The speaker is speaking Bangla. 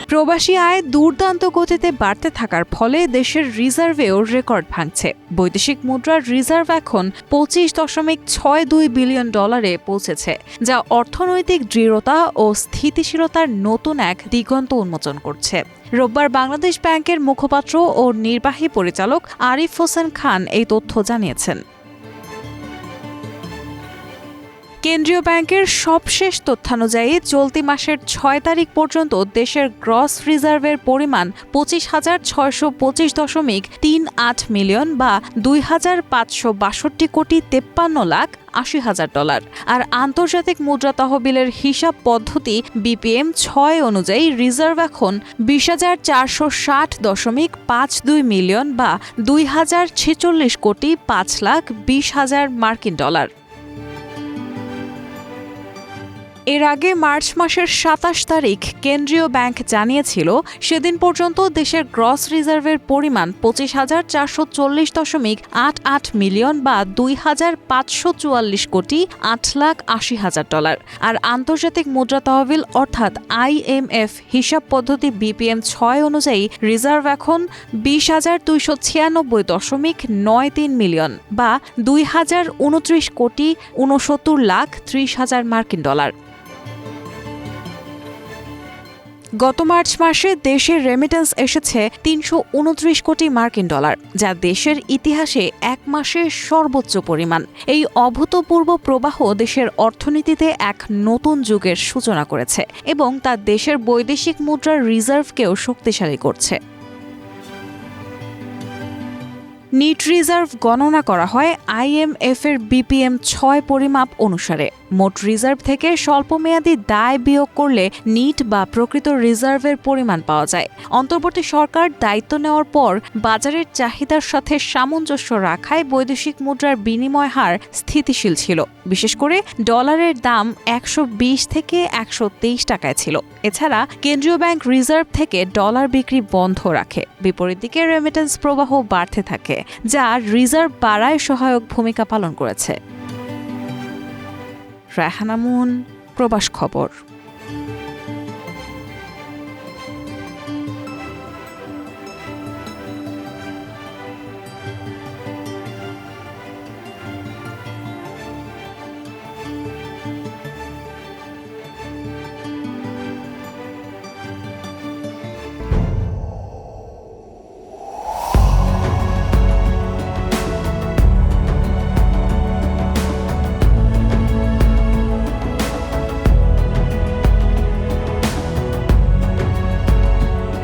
প্রবাসী আয় দুর্দান্ত গতিতে বাড়তে থাকার ফলে দেশের রিজার্ভেও রেকর্ড ভাঙছে। বৈদেশিক মুদ্রার রিজার্ভ এখন $25.62 বিলিয়ন পৌঁছেছে, যা অর্থনৈতিক দৃঢ়তা ও স্থিতিশীলতার নতুন এক দিগন্ত উন্মোচন করছে। রোববার বাংলাদেশ ব্যাংকের মুখপাত্র ও নির্বাহী পরিচালক আরিফ হোসেন খান এই তথ্য জানিয়েছেন। কেন্দ্রীয় ব্যাংকের সবশেষ তথ্যানুযায়ী চলতি মাসের 6 তারিখ পর্যন্ত দেশের গ্রস রিজার্ভের পরিমাণ 25,625.38 মিলিয়ন বা $2,562,53,80,000। আর আন্তর্জাতিক মুদ্রা তহবিলের হিসাব পদ্ধতি BPM-6 অনুযায়ী রিজার্ভ এখন 20,460.52 মিলিয়ন বা $2,046,05,20,000 মার্কিন ডলার। এর আগে মার্চ মাসের 27 তারিখ কেন্দ্রীয় ব্যাংক জানিয়েছিল সেদিন পর্যন্ত দেশের গ্রস রিজার্ভের পরিমাণ 25,440.88 মিলিয়ন বা $2,544,08,80,000। আর আন্তর্জাতিক মুদ্রা তহবিল অর্থাৎ IMF হিসাব পদ্ধতি BPM-6 অনুযায়ী রিজার্ভ এখন 20,296.93 মিলিয়ন বা $2,029,69,30,000 মার্কিন ডলার। গত মার্চ মাসে দেশের রেমিটেন্স এসেছে $329 কোটি মার্কিন ডলার, যা দেশের ইতিহাসে এক মাসে সর্বোচ্চ পরিমাণ। এই অভূতপূর্ব প্রবাহ দেশের অর্থনীতিতে এক নতুন যুগের সূচনা করেছে এবং তা দেশের বৈদেশিক মুদ্রার রিজার্ভকেও শক্তিশালী করছে। নিট রিজার্ভ গণনা করা হয় IMF এর BPM-6 পরিমাপ অনুসারে। মোট রিজার্ভ থেকে স্বল্পমেয়াদী দায় বিয়োগ করলে নিট বা প্রকৃত রিজার্ভের পরিমাণ পাওয়া যায়। অন্তর্বর্তী সরকার দায়িত্ব নেওয়ার পর বাজারের চাহিদার সাথে সামঞ্জস্য রাখায় বৈদেশিক মুদ্রার বিনিময় হার স্থিতিশীল ছিল। বিশেষ করে ডলারের দাম 120 থেকে 123 টাকায় ছিল। এছাড়া কেন্দ্রীয় ব্যাংক রিজার্ভ থেকে ডলার বিক্রি বন্ধ রাখে। বিপরীত দিকে রেমিটেন্স প্রবাহ বাড়তে থাকে, যা রিজার্ভ বাড়ায় সহায়ক ভূমিকা পালন করেছে। রায়হানা মুন, প্রবাস খবর।